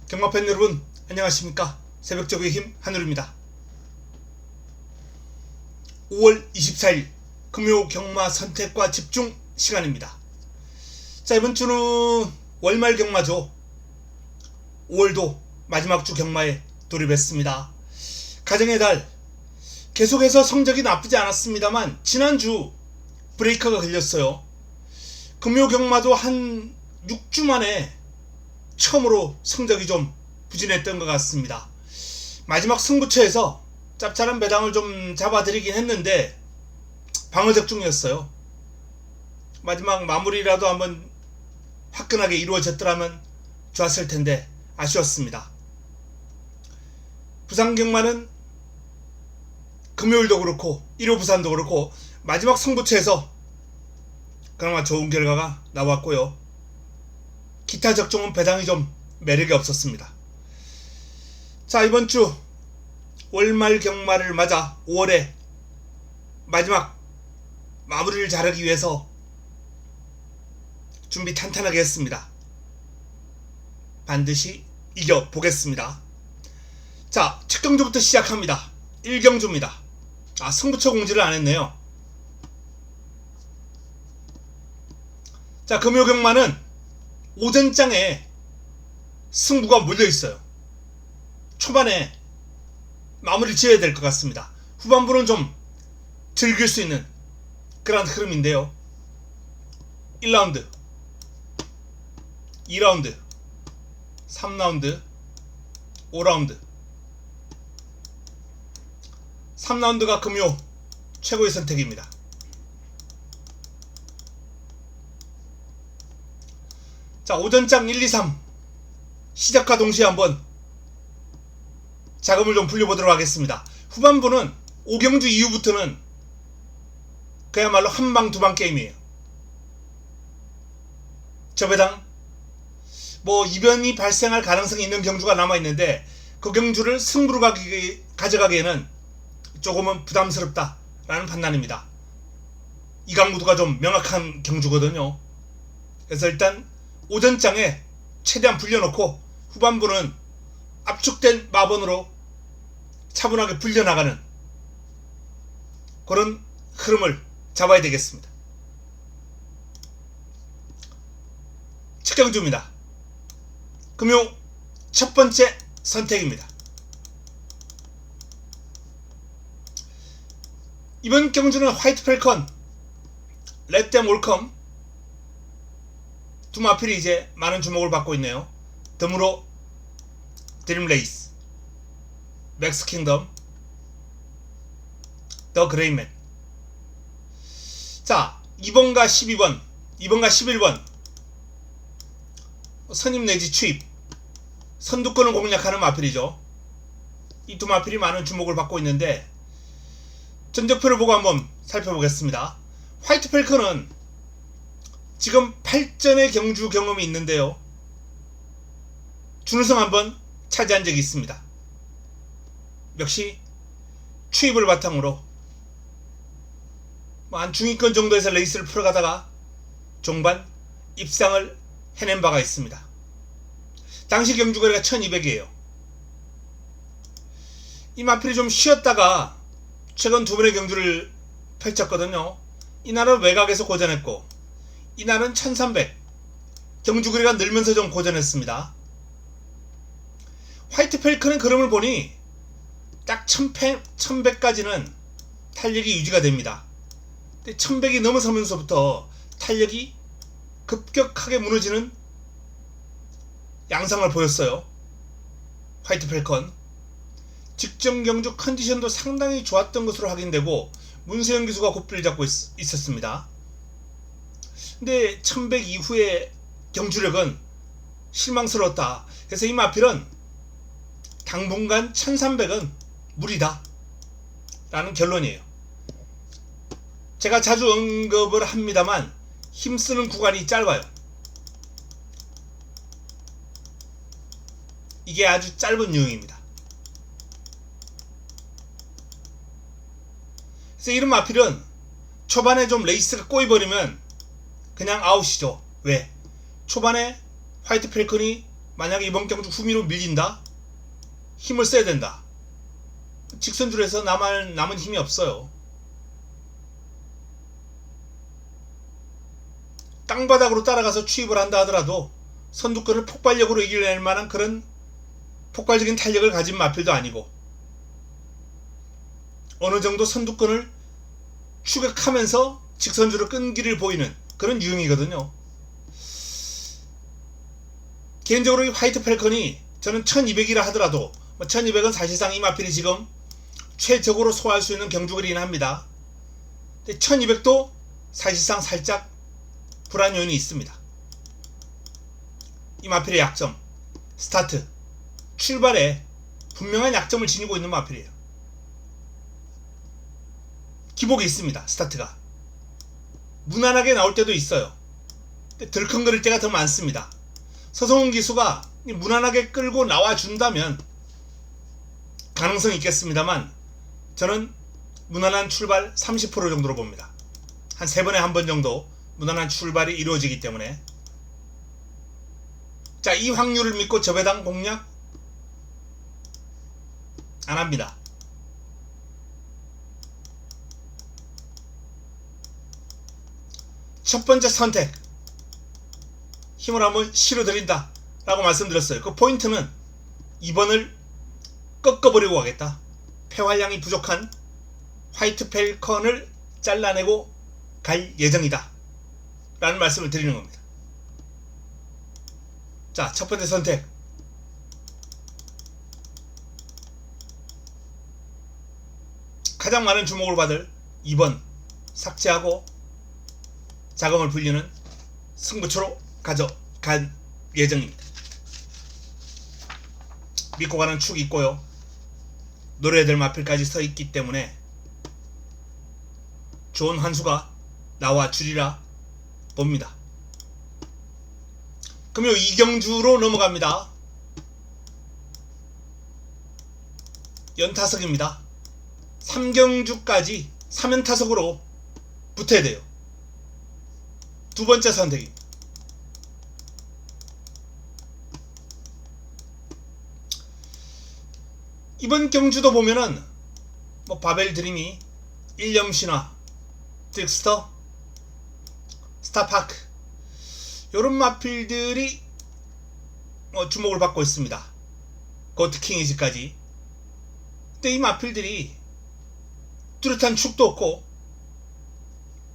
경마팬 여러분 안녕하십니까. 새벽적의 힘 한우리입니다. 5월 24일 금요 경마 선택과 집중 시간입니다. 자, 이번 주는 월말 경마죠. 5월도 마지막 주 경마에 돌입했습니다. 가정의 달 계속해서 성적이 나쁘지 않았습니다만 지난주 브레이크가 걸렸어요. 금요 경마도 한 6주 만에 처음으로 성적이 좀 부진했던 것 같습니다. 마지막 승부처에서 짭짤한 배당을 좀 잡아드리긴 했는데 방어적 중이었어요. 마지막 마무리라도 한번 화끈하게 이루어졌더라면 좋았을 텐데 아쉬웠습니다. 부산 경마는 금요일도 그렇고 1호 부산도 그렇고 마지막 승부처에서 그나마 좋은 결과가 나왔고요. 기타 적종은 배당이 좀 매력이 없었습니다. 자, 이번 주 월말 경마를 맞아 5월에 마지막 마무리를 잘하기 위해서 준비 탄탄하게 했습니다. 반드시 이겨보겠습니다. 자, 첫 경주부터 시작합니다. 1경주입니다. 승부처 공지를 안 했네요. 자, 금요 경마는 오전장에 승부가 몰려있어요. 초반에 마무리 지어야 될 것 같습니다. 후반부는 좀 즐길 수 있는 그런 흐름인데요. 1라운드, 2라운드, 3라운드, 5라운드. 3라운드가 금요 최고의 선택입니다. 자, 오전장 1, 2, 3 시작과 동시에 한번 자금을 좀 불려보도록 하겠습니다. 후반부는 5경주 이후부터는 그야말로 한방 두방 게임이에요. 저 배당 이변이 발생할 가능성이 있는 경주가 남아있는데 그 경주를 승부로 가져가기에는 조금은 부담스럽다라는 판단입니다. 이강구도가 좀 명확한 경주거든요. 그래서 일단 오전장에 최대한 불려놓고 후반부는 압축된 마번으로 차분하게 불려나가는 그런 흐름을 잡아야 되겠습니다. 첫 경주입니다. 금요 첫 번째 선택입니다. 이번 경주는 화이트 펠컨, 렛댐 올컴 두 마필이 이제 많은 주목을 받고 있네요. 드무로 드림레이스, 맥스 킹덤, 더 그레이맨. 자, 2번과 12번, 2번과 11번 선임 내지 추입, 선두권을 공략하는 마필이죠. 이 두 마필이 많은 주목을 받고 있는데 전적표를 보고 한번 살펴보겠습니다. 화이트 펠컨은 지금 8전의 경주 경험이 있는데요. 준우승 한번 차지한 적이 있습니다. 역시 추입을 바탕으로 한 중위권 정도에서 레이스를 풀어가다가 종반 입상을 해낸 바가 있습니다. 당시 경주거리가 1200이에요. 이 마필이 좀 쉬었다가 최근 두 번의 경주를 펼쳤거든요. 이날은 외곽에서 고전했고 이날은 1300 경주거리가 늘면서 좀 고전했습니다. 화이트 펠컨의 그림을 보니 딱 1100까지는 탄력이 유지가 됩니다. 근데 1100이 넘어서면서부터 탄력이 급격하게 무너지는 양상을 보였어요. 화이트 펠컨 직전 경주 컨디션도 상당히 좋았던 것으로 확인되고 문세영 기수가 고삐를 잡고 있었습니다. 근데 1100 이후의 경주력은 실망스러웠다. 그래서 이 마필은 당분간 1300은 무리다 라는 결론이에요. 제가 자주 언급을 합니다만 힘쓰는 구간이 짧아요. 이게 아주 짧은 유형입니다. 그래서 이런 마필은 초반에 좀 레이스가 꼬이버리면 그냥 아웃이죠. 왜? 초반에 화이트 펠컨이 만약에 이번 경주 후미로 밀린다? 힘을 써야 된다. 직선줄에서 남은 힘이 없어요. 땅바닥으로 따라가서 추입을 한다 하더라도 선두권을 폭발력으로 이겨낼 만한 그런 폭발적인 탄력을 가진 마필도 아니고 어느 정도 선두권을 추격하면서 직선주로 끈기를 보이는 그런 유형이거든요. 개인적으로 이 화이트 펠컨이 저는 1200이라 하더라도 1200은 사실상 이 마필이 지금 최적으로 소화할 수 있는 경주거리긴 합니다. 1200도 사실상 살짝 불안 요인이 있습니다. 이 마필의 약점, 스타트, 출발에 분명한 약점을 지니고 있는 마필이에요. 기복이 있습니다. 스타트가 무난하게 나올 때도 있어요. 들컹거릴 때가 더 많습니다. 서성훈 기수가 무난하게 끌고 나와준다면 가능성이 있겠습니다만 저는 무난한 출발 30% 정도로 봅니다. 한 3번에 한 번 정도 무난한 출발이 이루어지기 때문에. 자, 이 확률을 믿고 저 배당 공략 안합니다. 첫 번째 선택, 힘을 한번 실어드린다 라고 말씀드렸어요. 그 포인트는 2번을 꺾어버리고 가겠다. 폐활량이 부족한 화이트 펠컨을 잘라내고 갈 예정이다 라는 말씀을 드리는 겁니다. 자, 첫 번째 선택, 가장 많은 주목을 받을 2번 삭제하고 자금을 불리는 승부처로 가져간 예정입니다. 믿고 가는 축이 있고요. 노려야 될 마필까지 서 있기 때문에 좋은 환수가 나와 주리라 봅니다. 그럼 요 이경주로 넘어갑니다. 연타석입니다. 3경주까지 3연타석으로 붙어야 돼요. 두 번째 선택입니다. 이번 경주도 보면은 바벨 드림이, 일념신화, 트릭스터, 스타파크 요런 마필들이 주목을 받고 있습니다. 고트킹이즈까지. 근데 이 마필들이 뚜렷한 축도 없고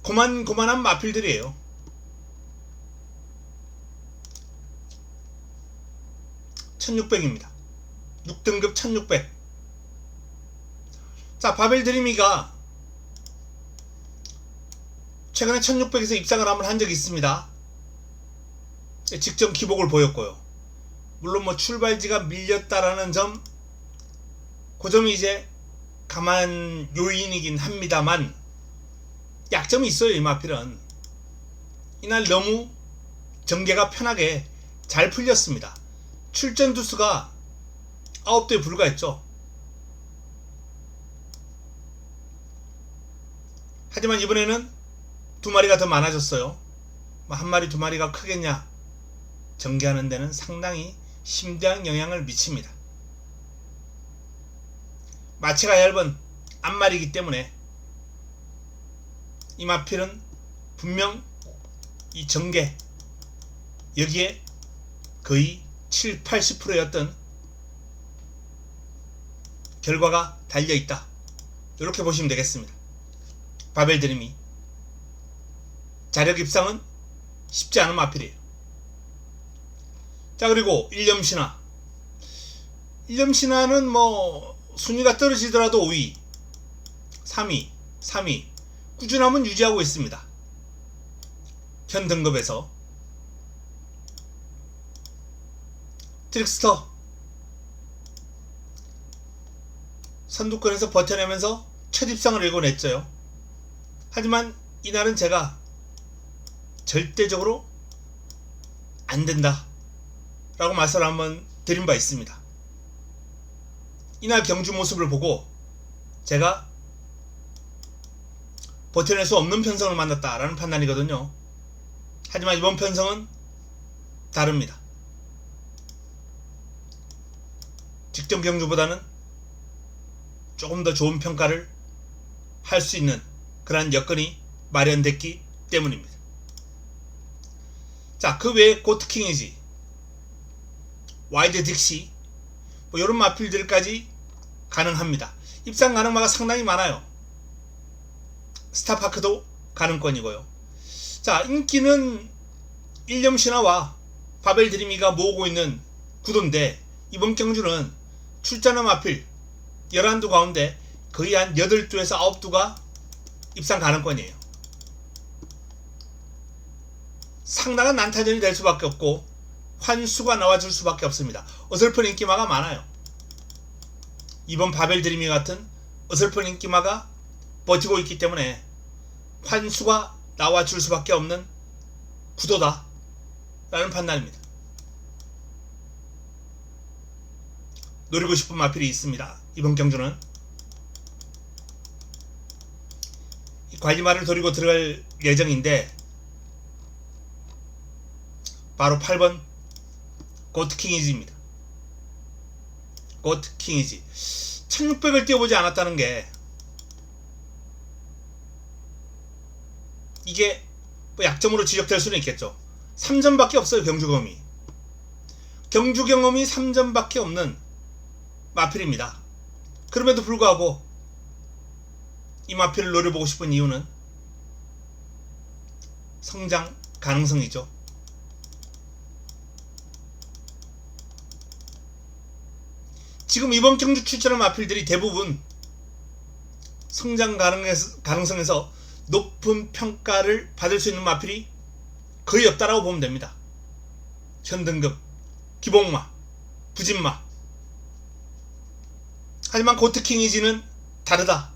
고만고만한 마필들이에요. (1600입니다) 6등급 1600. 자, 바벨 드리미가 최근에 1600에서 입상을 한번 한 적이 있습니다. 직전 기복을 보였고요. 물론 출발지가 밀렸다라는 점, 그 점이 이제 감안 요인이긴 합니다만 약점이 있어요. 이 마필은 이날 너무 전개가 편하게 잘 풀렸습니다. 출전 두수가 9대에 불과했죠. 하지만 이번에는 2마리가 더 많아졌어요. 한 마리 2마리가 크겠냐? 전개하는 데는 상당히 심대한 영향을 미칩니다. 마체가 얇은 앞마리이기 때문에 이 마필은 분명 이 전개 여기에 거의 70-80%였던 결과가 달려있다, 이렇게 보시면 되겠습니다. 바벨 드림이 자력 입상은 쉽지 않은 마필이에요. 자, 그리고 일념신화. 일념신화는 순위가 떨어지더라도 5위, 3위, 3위 꾸준함은 유지하고 있습니다. 현 등급에서. 트릭스터 선두권에서 버텨내면서 첫 입상을 일궈냈죠. 하지만 이날은 제가 절대적으로 안된다 라고 말씀을 한번 드린 바 있습니다. 이날 경주 모습을 보고 제가 버텨낼 수 없는 편성을 만났다 라는 판단이거든요. 하지만 이번 편성은 다릅니다. 직전 경주보다는 조금 더 좋은 평가를 할 수 있는 그러한 여건이 마련됐기 때문입니다. 자, 그 외에 고트킹이지, 와이드 딕시, 뭐 이런 마필들까지 가능합니다. 입상 가능마가 상당히 많아요. 스타파크도 가능권이고요. 자, 인기는 일념 신화와 바벨 드리미가 모으고 있는 구도인데, 이번 경주는 출전한 마필 11두 가운데 거의 한 8두에서 9두가 입상 가능권이에요. 상당한 난타전이 될 수밖에 없고 환수가 나와줄 수밖에 없습니다. 어설픈 인기마가 많아요. 이번 바벨 드리미 같은 어설픈 인기마가 버티고 있기 때문에 환수가 나와줄 수밖에 없는 구도다 라는 판단입니다. 노리고 싶은 마필이 있습니다. 이번 경주는 관리마를 노리고 들어갈 예정인데, 바로 8번 고트킹이지입니다. 고트킹이지 1600을 뛰어보지 않았다는 게, 이게 뭐 약점으로 지적될 수는 있겠죠. 3점밖에 없어요. 경주 경험이 3점밖에 없는 마필입니다. 그럼에도 불구하고 이 마필을 노려보고 싶은 이유는 성장 가능성이죠. 지금 이번 경주 출전한 마필들이 대부분 성장 가능성에서 높은 평가를 받을 수 있는 마필이 거의 없다라고 보면 됩니다. 현등급, 기복마, 부진마. 하지만 고트킹이지는 다르다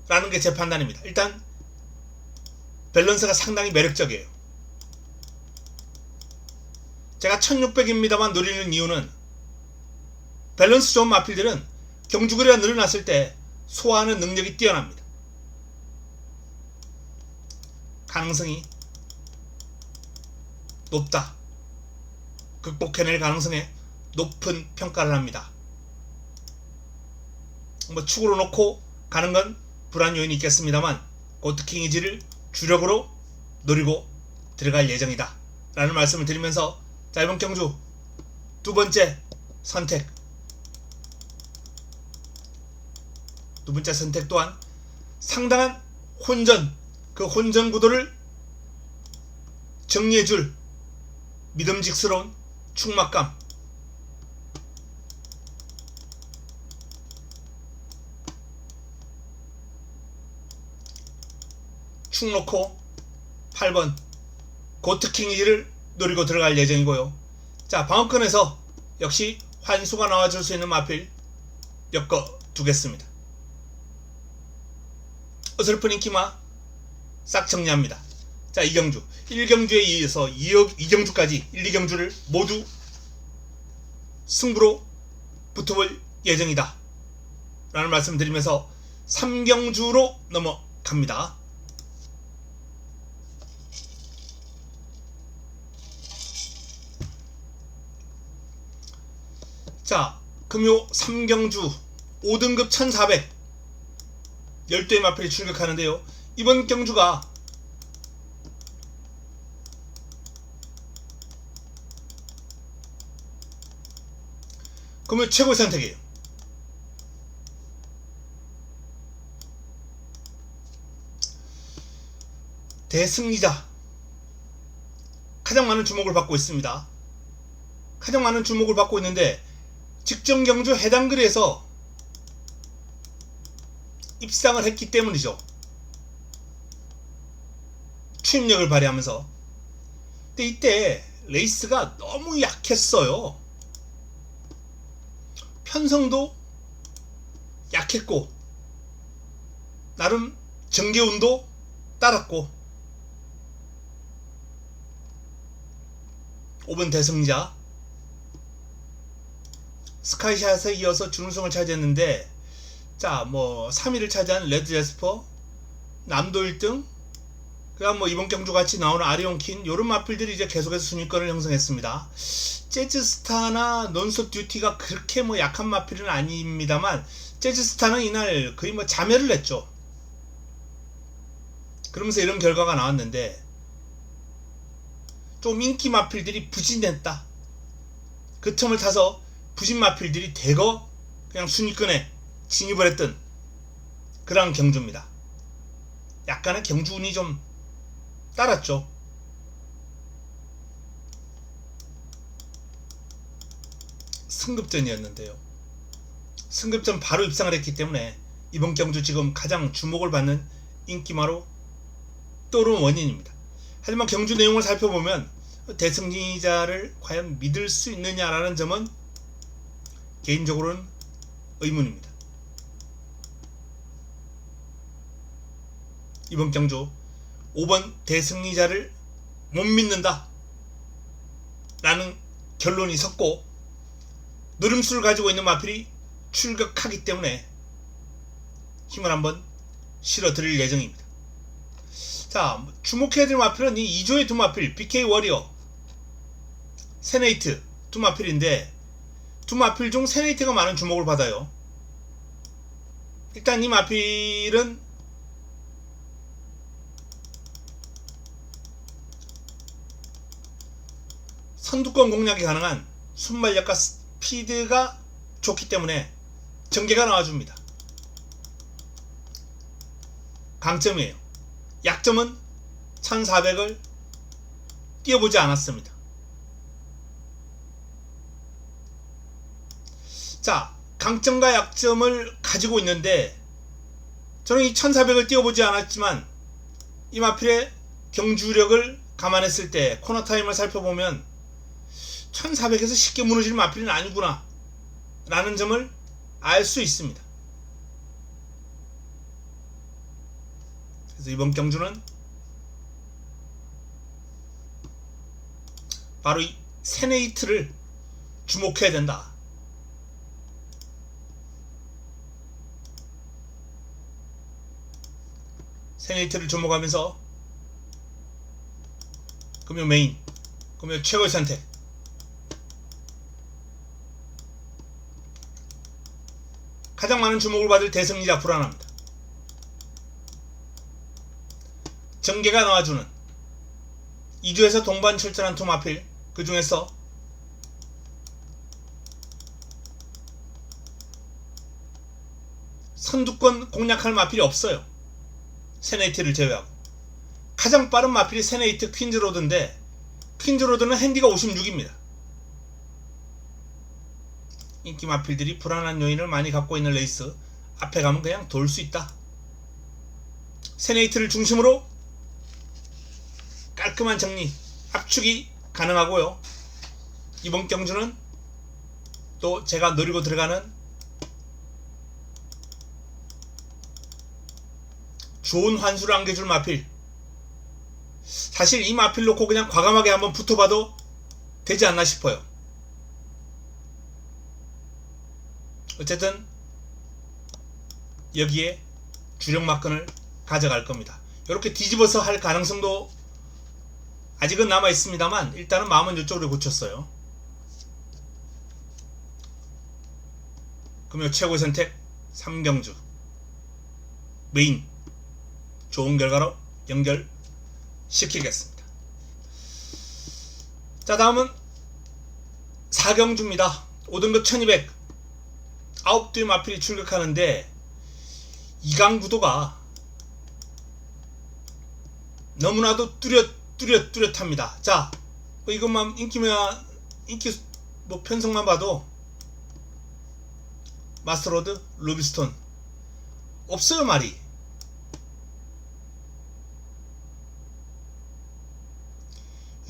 라는 게 제 판단입니다. 일단 밸런스가 상당히 매력적이에요. 제가 1600입니다만 노리는 이유는, 밸런스 좋은 마필들은 경주거리가 늘어났을 때 소화하는 능력이 뛰어납니다. 가능성이 높다. 극복해낼 가능성에 높은 평가를 합니다. 뭐 축으로 놓고 가는 건 불안 요인이 있겠습니다만, 고트킹이지를 주력으로 노리고 들어갈 예정이다 라는 말씀을 드리면서, 자, 이번 경주 두 번째 선택 또한 상당한 혼전, 그 혼전 구도를 정리해줄 믿음직스러운 축막감, 축 놓고 8번 고트킹이지를 노리고 들어갈 예정이고요. 자, 방어권에서 역시 환수가 나와줄 수 있는 마필 엮어 두겠습니다. 어설픈 인기마 싹 정리합니다. 자, 2경주 1경주에 이어서 2경주까지 1, 2경주를 모두 승부로 붙어볼 예정이다 라는 말씀 드리면서 3경주로 넘어갑니다. 자, 금요 3경주 5등급 1400 12의 마필이 출격하는데요. 이번 경주가 금요 최고의 선택이에요. 대승리자, 가장 많은 주목을 받고 있습니다. 가장 많은 주목을 받고 있는데, 직전 경주 해당 거리에서 입상을 했기 때문이죠. 추임력을 발휘하면서. 근데 이때 레이스가 너무 약했어요. 편성도 약했고, 나름 정계운도 따랐고, 5번 대승자 스카이샷에 이어서 준우승을 차지했는데, 자, 뭐 3위를 차지한 레드 제스퍼, 남도 1등, 그다음 뭐 이번 경주 같이 나오는 아리온킨 요런 마필들이 이제 계속해서 순위권을 형성했습니다. 재즈스타나 논스톱 듀티가 그렇게 뭐 약한 마필은 아닙니다만 재즈스타는 이날 거의 뭐 자멸을 했죠. 그러면서 이런 결과가 나왔는데 좀 인기 마필들이 부진했다. 그 틈을 타서 부진 마필들이 대거 그냥 순위권에 진입을 했던 그런 경주입니다. 약간의 경주운이 좀 따랐죠. 승급전이었는데요. 승급전 바로 입상을 했기 때문에 이번 경주 지금 가장 주목을 받는 인기마로 떠오르는 원인입니다. 하지만 경주 내용을 살펴보면 대승리자를 과연 믿을 수 있느냐라는 점은 개인적으로는 의문입니다. 이번 경주 5번 대승리자를 못 믿는다 라는 결론이 섰고 노림수를 가지고 있는 마필이 출격하기 때문에 힘을 한번 실어드릴 예정입니다. 자, 주목해야 될 마필은 이 2조의 두 마필 BK 워리어, 세네이트 두 마필인데 두 마필 중 세네이트가 많은 주목을 받아요. 일단 이 마필은 선두권 공략이 가능한 순발력과 스피드가 좋기 때문에 전개가 나와줍니다. 강점이에요. 약점은 1400을 뛰어보지 않았습니다. 자, 강점과 약점을 가지고 있는데 저는 이 1400을 뛰어보지 않았지만 이 마필의 경주력을 감안했을 때 코너 타임을 살펴보면 1400에서 쉽게 무너질 마필은 아니구나 라는 점을 알 수 있습니다. 그래서 이번 경주는 바로 이 세네이트를 주목해야 된다. 세네이트를 주목하면서 금요 메인, 금요 최고의 선택. 가장 많은 주목을 받을 대승리자 불안합니다. 전개가 나와주는 2주에서 동반 출전한 두 마필, 그 중에서 선두권 공략할 마필이 없어요. 세네이트를 제외하고. 가장 빠른 마필이 세네이트 퀸즈로드인데 퀸즈로드는 핸디가 56입니다. 인기 마필들이 불안한 요인을 많이 갖고 있는 레이스, 앞에 가면 그냥 돌 수 있다. 세네이트를 중심으로 깔끔한 정리, 압축이 가능하고요. 이번 경주는 또 제가 노리고 들어가는 좋은 환수를 안겨줄 마필. 사실 이 마필 놓고 그냥 과감하게 한번 붙어봐도 되지 않나 싶어요. 어쨌든 여기에 주력 막건을 가져갈 겁니다. 이렇게 뒤집어서 할 가능성도 아직은 남아 있습니다만 일단은 마음은 이쪽으로 고쳤어요. 금요 최고의 선택 3경주 메인 좋은 결과로 연결시키겠습니다. 자, 다음은 4경주입니다. 5등급 1200 9두의 마필이 출격하는데 이강구도가 너무나도 뚜렷합니다. 자, 이것만 인기 편성만 봐도 마스터로드, 루비스톤 없어요 말이.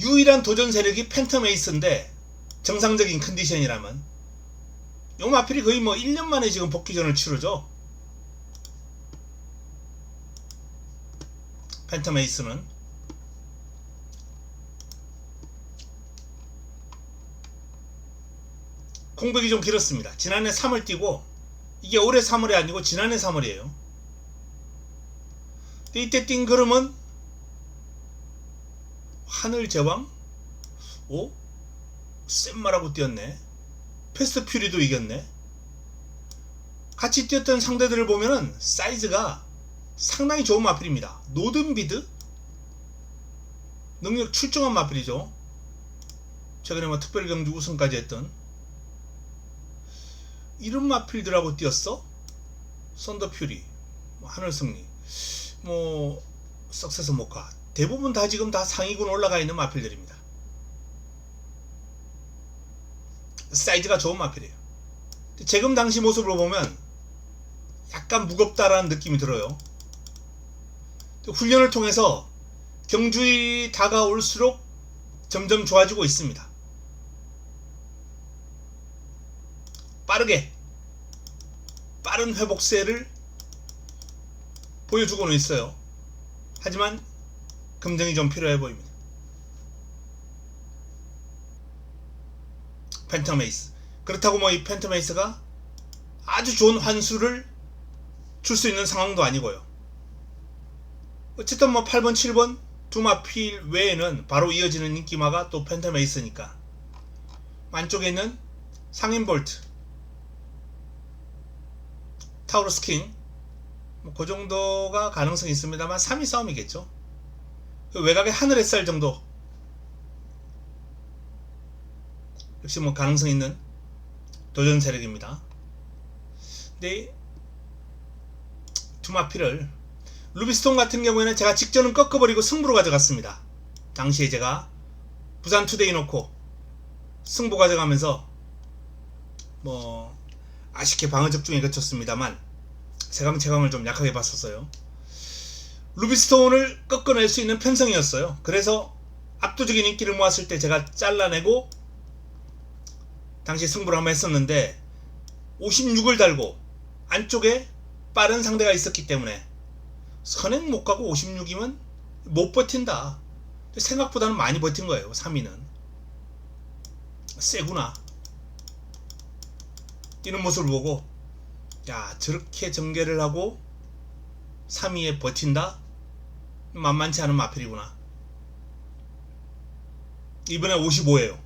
유일한 도전 세력이 팬텀 에이스인데 정상적인 컨디션이라면 요 마필이 거의 뭐 1년 만에 지금 복귀전을 치르죠. 팬텀 에이스는 공백이 좀 길었습니다. 지난해 3월 뛰고 이게 올해 3월이 아니고 지난해 3월이에요. 이때 뛴 걸음은 하늘 제왕? 오? 샌마라고 뛰었네. 패스트 퓨리도 이겼네. 같이 뛰었던 상대들을 보면은 사이즈가 상당히 좋은 마필입니다. 노든비드? 능력 출중한 마필이죠. 최근에 뭐 특별경주 우승까지 했던 이런 마필들하고 뛰었어? 썬더 퓨리, 뭐 하늘 승리, 뭐 석세서 모카, 대부분 다 지금 다 상위군 올라가 있는 마필들입니다. 사이즈가 좋은 마필이에요. 지금 당시 모습으로 보면 약간 무겁다라는 느낌이 들어요. 훈련을 통해서 경주에 다가올수록 점점 좋아지고 있습니다. 빠른 회복세를 보여주고는 있어요. 하지만 검증이 좀 필요해 보입니다. 팬텀 에이스. 그렇다고 뭐 이 팬텀 에이스가 아주 좋은 환수를 줄 수 있는 상황도 아니고요. 어쨌든 뭐 8번, 7번 두 마필 외에는 바로 이어지는 인기마가 또 팬텀 에이스니까 안쪽에 있는 상인 볼트, 타우러스 킹, 뭐 그 정도가 가능성이 있습니다만 3위 싸움이겠죠. 외곽의 하늘의 쌀 정도 역시 뭐 가능성 있는 도전 세력입니다. 근데 두 마필을 루비스톤 같은 경우에는 제가 직전은 꺾어버리고 승부로 가져갔습니다. 당시에 제가 부산 투데이 놓고 승부 가져가면서 뭐 아쉽게 방어 적중에 그쳤습니다만 세강체강을 좀 약하게 봤었어요. 루비스톤을 꺾어낼 수 있는 편성이었어요. 그래서 압도적인 인기를 모았을 때 제가 잘라내고 당시 승부를 한번 했었는데 56을 달고 안쪽에 빠른 상대가 있었기 때문에 선행 못 가고 56이면 못 버틴다. 생각보다는 많이 버틴 거예요. 3위는 세구나 이런 모습을 보고 야, 저렇게 전개를 하고 3위에 버틴다? 만만치 않은 마필이구나. 이번에 55예요.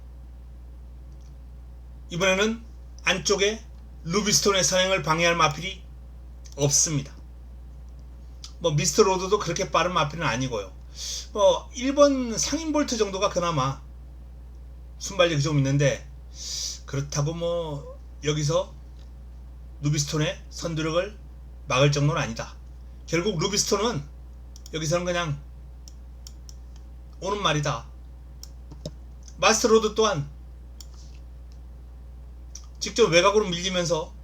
이번에는 안쪽에 루비스톤의 선행을 방해할 마필이 없습니다. 뭐 미스터 로드도 그렇게 빠른 마필은 아니고요. 뭐 1번 상인 볼트 정도가 그나마 순발력이 좀 있는데 그렇다고 뭐 여기서 루비스톤의 선두력을 막을 정도는 아니다. 결국 루비스톤은 여기서는 그냥 오는 말이다. 마스터 로드 또한 직접 외곽으로 밀리면서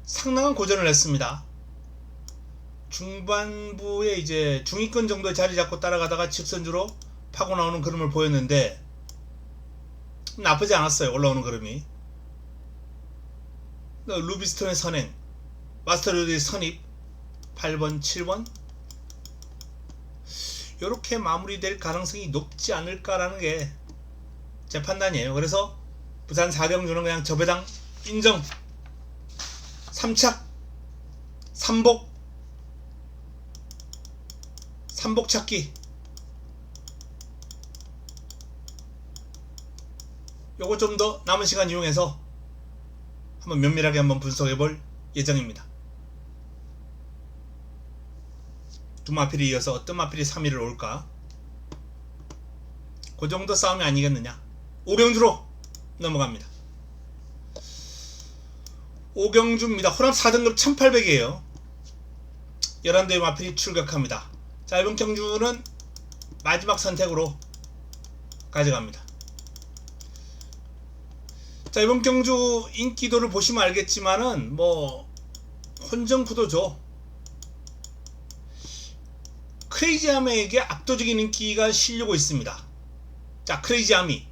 상당한 고전을 했습니다. 중반부에 이제 중위권 정도에 자리 잡고 따라가다가 직선주로 파고 나오는 그림을 보였는데 나쁘지 않았어요. 올라오는 그림이. 루비스톤의 선행, 마스터 로드의 선입 8번, 7번 이렇게 마무리될 가능성이 높지 않을까라는 게 제 판단이에요. 그래서 부산 4경주는 그냥 저 배당 인정. 3착 3복 찾기 요거 좀 더 남은 시간 이용해서 한번 면밀하게 한번 분석해 볼 예정입니다. 두 마필이 이어서 어떤 마필이 3위를 올까? 그 정도 싸움이 아니겠느냐. 5경주로 넘어갑니다. 5경주입니다. 호남 4등급 1800이에요 11대의 마필이 출격합니다. 자, 이번 경주는 마지막 선택으로 가져갑니다. 자, 이번 경주 인기도를 보시면 알겠지만은 뭐 혼정구도죠. 크레이지아미에게 압도적인 인기가 실리고 있습니다. 자, 크레이지아미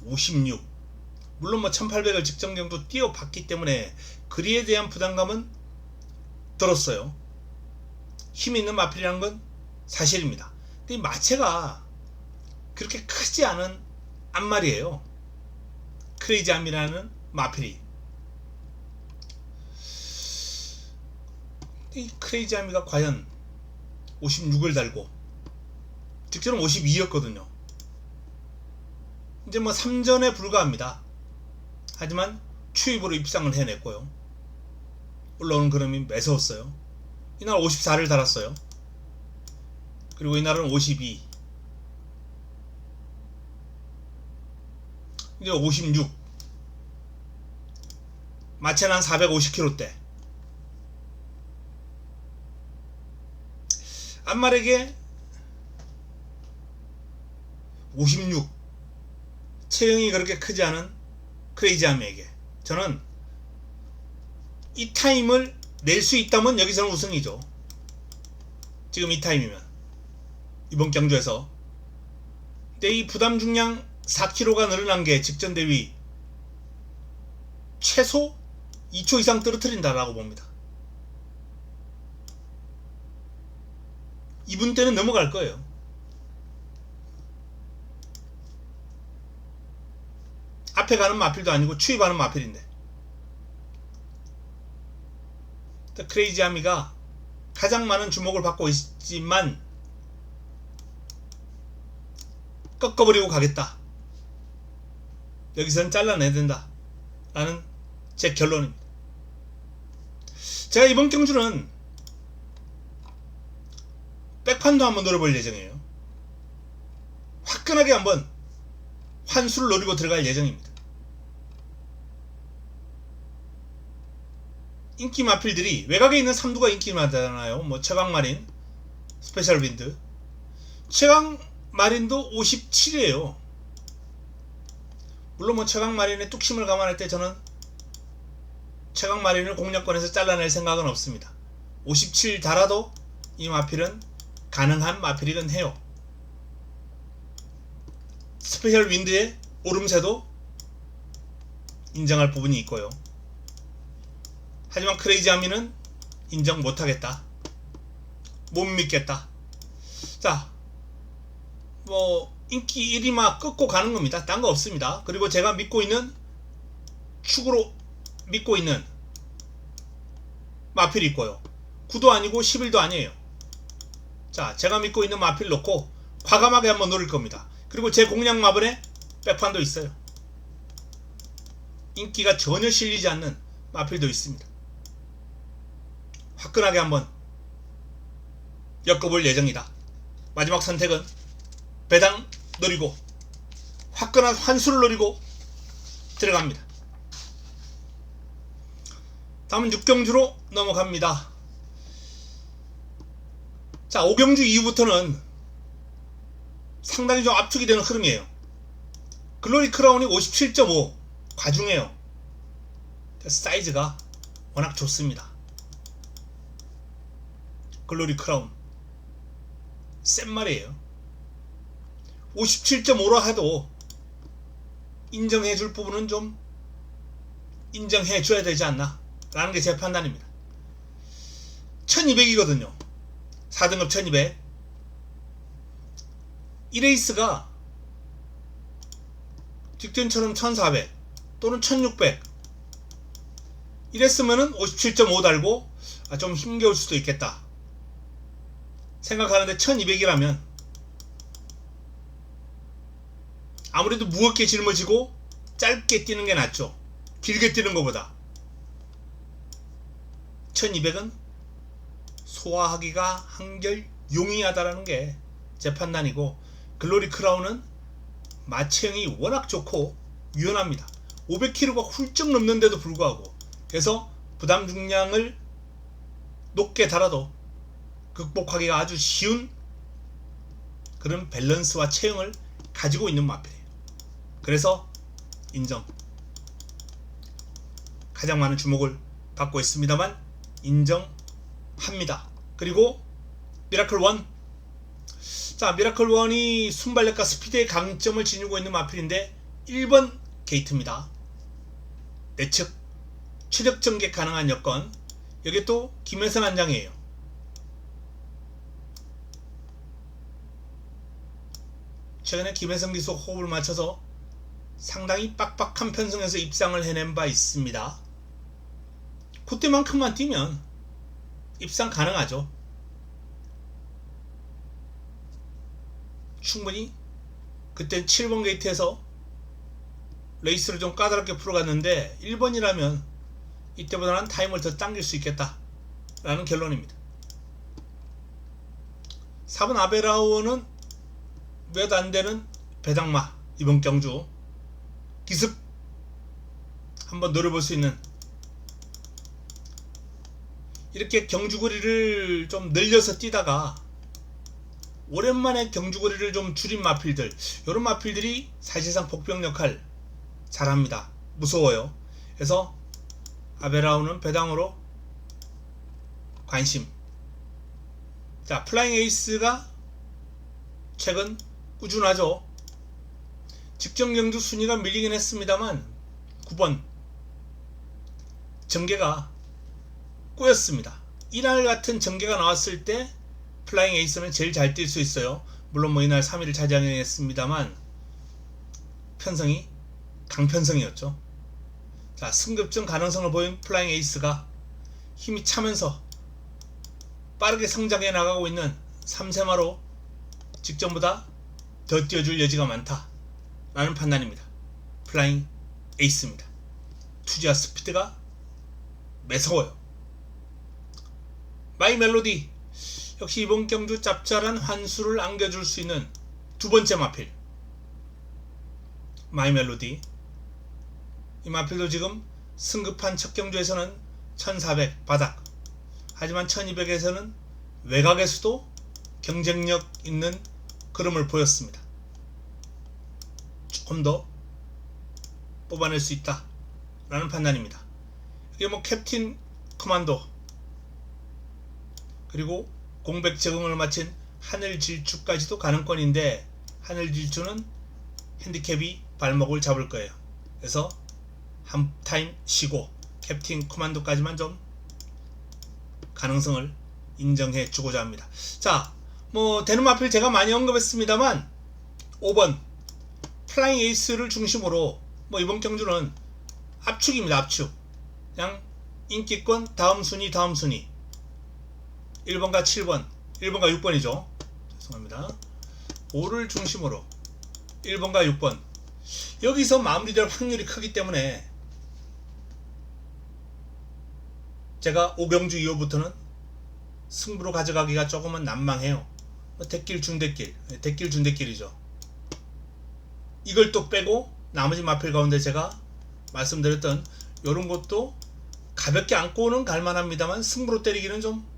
56. 물론 뭐 1800을 직전 경도 뛰어봤기 때문에 그리에 대한 부담감은 들었어요. 힘이 있는 마필이라는 건 사실입니다. 근데 이 마체가 그렇게 크지 않은 앞말이에요. 크레이지아미라는 마필이. 이 크레이지아미가 과연 56을 달고 직전은 52였거든요. 이제 뭐 3전에 불과합니다. 하지만 추입으로 입상을 해냈고요. 올라오는 그림이 매서웠어요. 이날 54를 달았어요. 그리고 이날은 52, 이제 56, 마체는 한 450kg대. 안말에게 56, 체형이 그렇게 크지 않은 크레이지함에게 저는 이 타임을 낼 수 있다면 여기서는 우승이죠. 지금 이 타임이면 이번 경주에서. 근데 이 부담 중량 4kg가 늘어난 게 직전 대위 최소 2초 이상 떨어뜨린다라고 봅니다. 이분 때는 넘어갈 거예요. 앞에 가는 마필도 아니고 추입하는 마필인데. 크레이지 아미가 가장 많은 주목을 받고 있지만 꺾어버리고 가겠다. 여기서는 잘라내야 된다. 라는 제 결론입니다. 제가 이번 경주는 백판도 한번 노려볼 예정이에요. 화끈하게 한번 환수를 노리고 들어갈 예정입니다. 인기 마필들이 외곽에 있는 삼두가 인기 많잖아요. 뭐 최강마린, 스페셜 윈드. 최강마린도 57이에요. 물론 뭐 최강마린의 뚝심을 감안할 때 저는 최강마린을 공략권에서 잘라낼 생각은 없습니다. 57 달아도 이 마필은 가능한 마필이긴 해요. 스페셜 윈드의 오름세도 인정할 부분이 있고요. 하지만 크레이지 아미는 인정 못하겠다. 못 믿겠다. 자, 뭐 인기 1위마 끊고 가는 겁니다. 딴 거 없습니다. 그리고 제가 믿고 있는, 축으로 믿고 있는 마필이 있고요. 9도 아니고 11도 아니에요. 자, 제가 믿고 있는 마필 놓고 과감하게 한번 노릴 겁니다. 그리고 제 공략 마블에 백판도 있어요. 인기가 전혀 실리지 않는 마필도 있습니다. 화끈하게 한번 엮어볼 예정이다. 마지막 선택은 배당 노리고 화끈한 환수를 노리고 들어갑니다. 다음은 6경주로 넘어갑니다. 자, 5경주 이후부터는 상당히 좀 압축이 되는 흐름이에요. 글로리 크라운이 57.5 과중해요. 사이즈가 워낙 좋습니다. 글로리 크라운 센 말이에요. 57.5로 해도 인정해줄 부분은 좀 인정해줘야 되지 않나 라는 게 제 판단입니다. 1200이거든요 4등급 1200. 이 레이스가 직전처럼 1400 또는 1600 이랬으면은 57.5 달고 좀 힘겨울 수도 있겠다 생각하는데, 1200이라면 아무래도 무겁게 짊어지고 짧게 뛰는 게 낫죠. 길게 뛰는 것보다. 1200은 소화하기가 한결 용이하다라는 게 제 판단이고, 글로리 크라운은 마체형이 워낙 좋고 유연합니다. 500kg가 훌쩍 넘는데도 불구하고. 그래서 부담 중량을 높게 달아도 극복하기가 아주 쉬운 그런 밸런스와 체형을 가지고 있는 마필이에요. 그래서 인정. 가장 많은 주목을 받고 있습니다만 인정합니다. 그리고 미라클 1. 자, 미라클 1이 순발력과 스피드의 강점을 지니고 있는 마필인데 1번 게이트입니다. 내측 최적 전개 가능한 여건. 여기 또 김혜선 한장이에요. 최근에 김혜성 기수 호흡을 맞춰서 상당히 빡빡한 편성에서 입상을 해낸 바 있습니다. 그때만큼만 뛰면 입상 가능하죠. 충분히 그땐 7번 게이트에서 레이스를 좀 까다롭게 풀어갔는데 1번이라면 이때보다는 타임을 더 당길 수 있겠다 라는 결론입니다. 4번 아베라우어는 몇 안되는 배당마, 이번 경주 기습 한번 노려볼 수 있는, 이렇게 경주거리를 좀 늘려서 뛰다가 오랜만에 경주거리를 좀 줄인 마필들, 이런 마필들이 사실상 복병 역할 잘합니다. 무서워요. 그래서 아베라우는 배당으로 관심. 자, 플라잉 에이스가 최근 꾸준하죠. 직전 경주 순위가 밀리긴 했습니다만 9번 전개가 꼬였습니다. 이날 같은 전개가 나왔을 때 플라잉 에이스는 제일 잘 뛸 수 있어요. 물론 뭐 이날 3위를 차지하겠습니다만 편성이 강편성이었죠. 자, 승급전 가능성을 보인 플라잉 에이스가 힘이 차면서 빠르게 성장해 나가고 있는 3세마로 직전보다 더 뛰어줄 여지가 많다 라는 판단입니다. 플라잉 에이스입니다. 투지와 스피드가 매서워요. 마이 멜로디 역시 이번 경주 짭짤한 환수를 안겨줄 수 있는 두 번째 마필 마이 멜로디. 이 마필도 지금 승급한 첫 경주에서는 1400 바닥, 하지만 1200에서는 외곽에서도 경쟁력 있는 걸음을 보였습니다. 조금 더 뽑아낼 수 있다 라는 판단입니다. 이게 뭐 캡틴 커만도 그리고 공백 적응을 마친 하늘질주까지도 가능권인데, 하늘질주는 핸디캡이 발목을 잡을 거예요. 그래서 한 타임 쉬고 캡틴 커만도까지만 좀 가능성을 인정해 주고자 합니다. 자, 뭐 되는 마필 제가 많이 언급했습니다만 5번 플라잉 에이스를 중심으로 뭐 이번 경주는 압축입니다. 압축. 그냥 인기권 다음 순위 1번과 7번, 1번과 6번이죠. 죄송합니다. 5를 중심으로 1번과 6번, 여기서 마무리될 확률이 크기 때문에 제가 5경주 이후부터는 승부로 가져가기가 조금은 난망해요. 대길 준대길, 대길 준대길이죠. 이걸 또 빼고 나머지 마필 가운데 제가 말씀드렸던 이런 것도 가볍게 안고 오는 갈만합니다만 승부로 때리기는 좀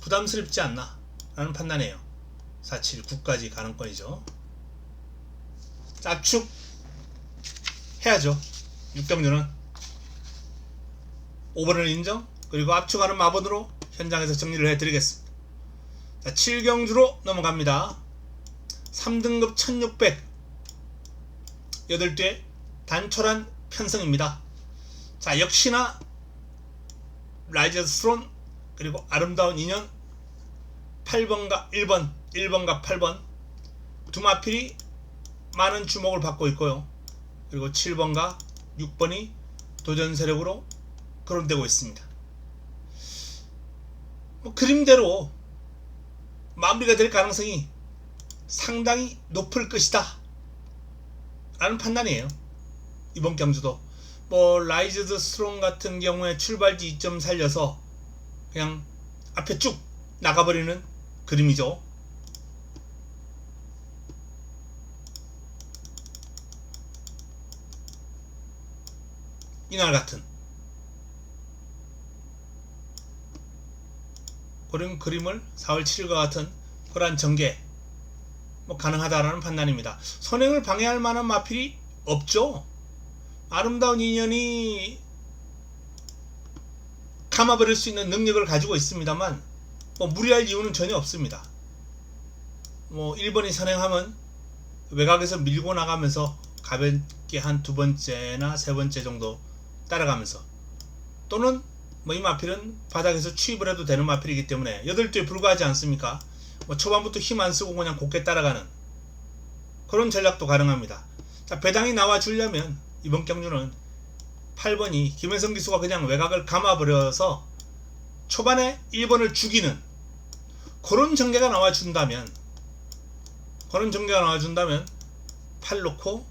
부담스럽지 않나 라는 판단이에요. 4, 7, 9까지 가능권이죠. 압축 해야죠. 6경주는 5번을 인정, 그리고 압축하는 마번으로 현장에서 정리를 해드리겠습니다. 자, 7경주로 넘어갑니다. 3등급 1600 8대 단촐한 편성입니다. 자, 역시나 라이저 스론 그리고 아름다운 인연 8번과 1번, 1번과 8번 두 마필이 많은 주목을 받고 있고요. 그리고 7번과 6번이 도전 세력으로 거론되고 있습니다. 뭐 그림대로 마무리가 될 가능성이 상당히 높을 것이다 라는 판단이에요. 이번 경주도 뭐 라이즈 더 스트롱 같은 경우에 출발지 2점 살려서 그냥 앞에 쭉 나가버리는 그림이죠. 이날 같은 그런 그림을 4월 7일과 같은 그러한 전개 뭐 가능하다라는 판단입니다. 선행을 방해할 만한 마필이 없죠. 아름다운 인연이 감아버릴 수 있는 능력을 가지고 있습니다만 뭐 무리할 이유는 전혀 없습니다. 뭐 1번이 선행하면 외곽에서 밀고 나가면서 가볍게 한 두 번째나 세 번째 정도 따라가면서, 또는 뭐 이 마필은 바닥에서 취입을 해도 되는 마필이기 때문에 8대에 불과하지 않습니까? 뭐 초반부터 힘 안 쓰고 그냥 곱게 따라가는 그런 전략도 가능합니다. 자, 배당이 나와 주려면 이번 경주는 8번이 김혜성 기수가 그냥 외곽을 감아버려서 초반에 1번을 죽이는 그런 전개가 나와 준다면 그런 전개가 나와준다면 팔 놓고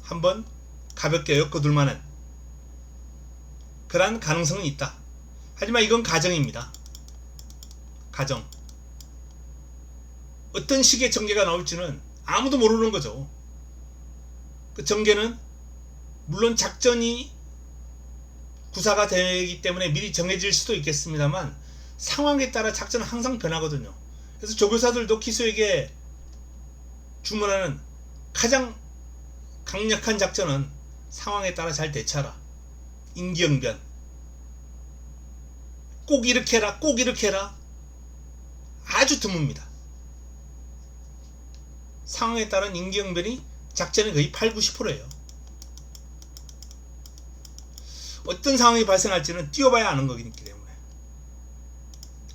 한번 가볍게 엮어둘 만한 그런 가능성은 있다. 하지만 이건 가정입니다. 가정. 어떤 식의 전개가 나올지는 아무도 모르는 거죠. 그 전개는 물론 작전이 구사가 되기 때문에 미리 정해질 수도 있겠습니다만 상황에 따라 작전은 항상 변하거든요. 그래서 조교사들도 기수에게 주문하는 가장 강력한 작전은 상황에 따라 잘 대처하라. 임기응변. 꼭 이렇게 해라. 꼭 이렇게 해라. 아주 드뭅니다. 상황에 따른 임기응변이 작전의 거의 8, 90%예요. 어떤 상황이 발생할지는 뛰어봐야 아는 거기 때문에.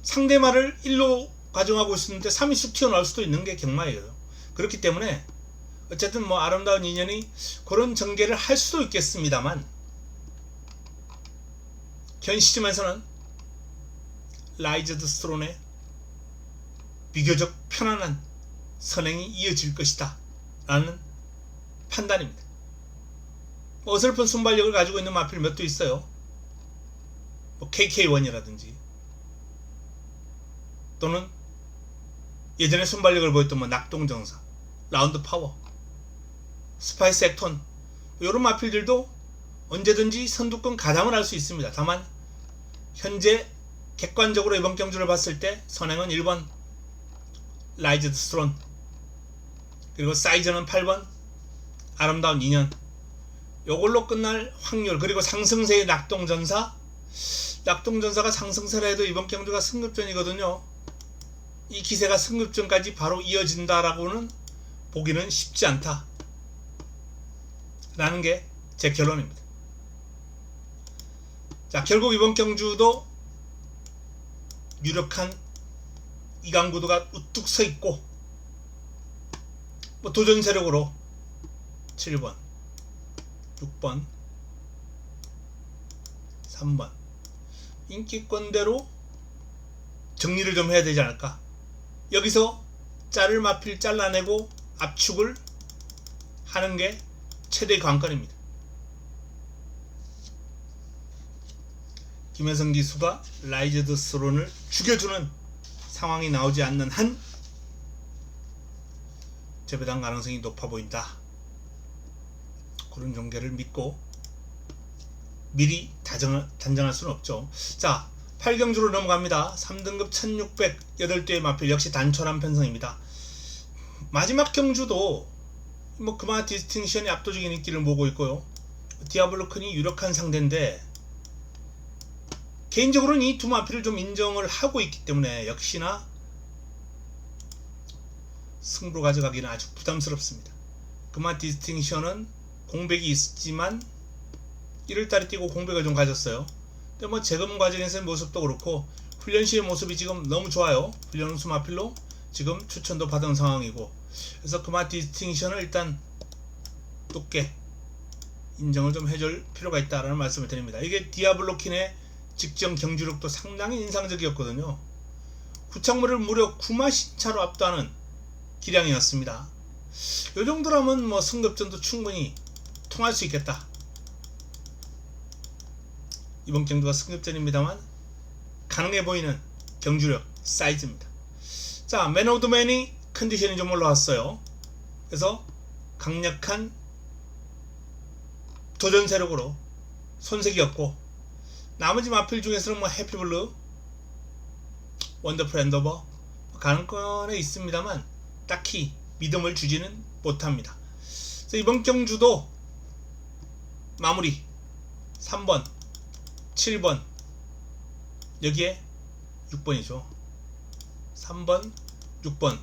상대말을 1로 가정하고 있었는데 3이 쑥 튀어나올 수도 있는 게 경마예요. 그렇기 때문에 어쨌든 뭐 아름다운 인연이 그런 전개를 할 수도 있겠습니다만 현 시점에서는 라이저드 스트론의 비교적 편안한 선행이 이어질 것이다 라는 판단입니다. 어설픈 순발력을 가지고 있는 마필 몇 도 있어요. 뭐 KK1이라든지 또는 예전에 순발력을 보였던 뭐 낙동정사, 라운드 파워, 스파이스 액톤 이런 마필들도 언제든지 선두권 가담을 할 수 있습니다. 다만 현재 객관적으로 이번 경주를 봤을 때 선행은 1번 라이즈드 스트론, 그리고 사이즈는 8번 아름다운 인연, 요걸로 끝날 확률, 그리고 상승세의 낙동전사. 낙동전사가 상승세라 해도 이번 경주가 승급전이거든요. 이 기세가 승급전까지 바로 이어진다라고는 보기는 쉽지 않다 라는 게 제 결론입니다. 자, 결국 이번 경주도 유력한 이강구도가 우뚝 서 있고 뭐 도전 세력으로 7번, 6번, 3번 인기권대로 정리를 좀 해야 되지 않을까. 여기서 짤을 마필 잘라내고 압축을 하는 게 최대 관건입니다. 김혜성 기수가 라이즈드 스론을 죽여주는 상황이 나오지 않는 한 재배당 가능성이 높아 보인다. 그런 전개를 믿고 미리 단정할 수는 없죠. 자, 8경주로 넘어갑니다. 3등급 1600 8대의 마필 역시 단촐한 편성입니다. 마지막 경주도 뭐 그마 디스팅션이 압도적인 인기를 모으고 있고요. 디아블로큰이 유력한 상대인데 개인적으로는 이 두 마필을 좀 인정을 하고 있기 때문에 역시나 승부로 가져가기는 아주 부담스럽습니다. 그마 디스팅션은 공백이 있지만 1월달에 뛰고 공백을 좀 가졌어요. 근데 뭐 재검 과정에서의 모습도 그렇고 훈련 시의 모습이 지금 너무 좋아요. 훈련 우수 마필로 지금 추천도 받은 상황이고, 그래서 그마 디스팅션을 일단 높게 인정을 좀 해줄 필요가 있다라는 말씀을 드립니다. 이게 디아블로킨의 직전 경주력도 상당히 인상적이었거든요. 구창모를 무려 9마신차로 압도하는 기량이었습니다. 이 정도라면 뭐 승급전도 충분히 통할 수 있겠다. 이번 경주가 승급전입니다만 가능해 보이는 경주력 사이즈입니다. 자, 맨 오브 더 맨이 컨디션이 좀 올라왔어요. 그래서 강력한 도전 세력으로 손색이었고, 나머지 마필 중에서는 뭐 해피블루, 원더풀 엔더버 가능권에 있습니다만 딱히 믿음을 주지는 못합니다. 그래서 이번 경주도 마무리 3번, 7번, 여기에 6번이죠. 3번, 6번,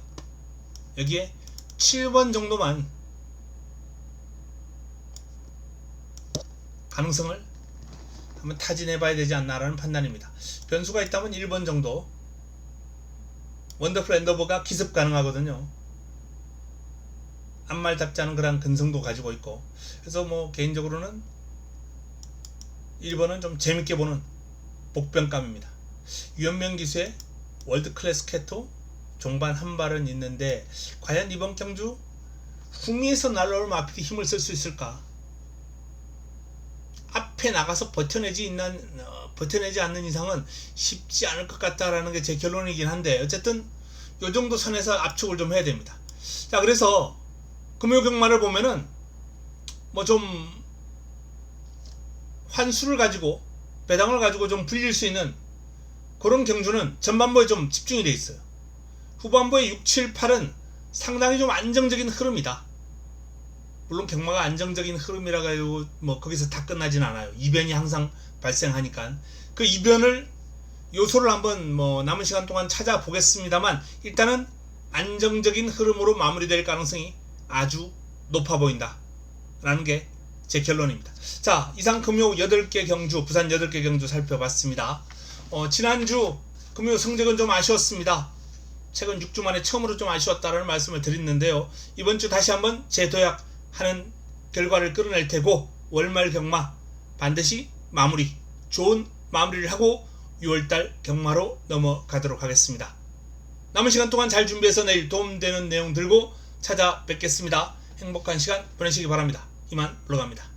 여기에 7번 정도만 가능성을 한번 타진해봐야 되지 않나라는 판단입니다. 변수가 있다면 1번 정도. 원더풀 엔더버가 기습 가능하거든요. 앞말답지 않은 그런 근성도 가지고 있고, 그래서 뭐 개인적으로는 1번은 좀 재밌게 보는 복병감입니다. 유현명 기수의 월드 클래스 캐토 종반 한 발은 있는데 과연 이번 경주 후미에서 날라올 마필이 힘을 쓸 수 있을까? 앞에 나가서 버텨내지 않는 이상은 쉽지 않을 것 같다라는 게 제 결론이긴 한데, 어쨌든 요 정도 선에서 압축을 좀 해야 됩니다. 자, 그래서 금요 경마를 보면은 뭐 좀 환수를 가지고 배당을 가지고 좀 불릴 수 있는 그런 경주는 전반부에 좀 집중이 돼 있어요. 후반부에 6, 7, 8은 상당히 좀 안정적인 흐름이다. 물론 경마가 안정적인 흐름이라 가지고 뭐 거기서 다 끝나진 않아요. 이변이 항상 발생하니까 그 이변을 요소를 한번 뭐 남은 시간 동안 찾아보겠습니다만, 일단은 안정적인 흐름으로 마무리될 가능성이 아주 높아 보인다 라는 게 제 결론입니다. 자, 이상 금요 8개 경주, 부산 8개 경주 살펴봤습니다. 지난주 금요 성적은 좀 아쉬웠습니다. 최근 6주 만에 처음으로 좀 아쉬웠다라는 말씀을 드렸는데요. 이번 주 다시 한번 재도약하는 결과를 끌어낼 테고, 월말 경마 반드시 좋은 마무리를 하고 6월달 경마로 넘어가도록 하겠습니다. 남은 시간 동안 잘 준비해서 내일 도움되는 내용 들고 찾아뵙겠습니다. 행복한 시간 보내시기 바랍니다. 이만 물러갑니다.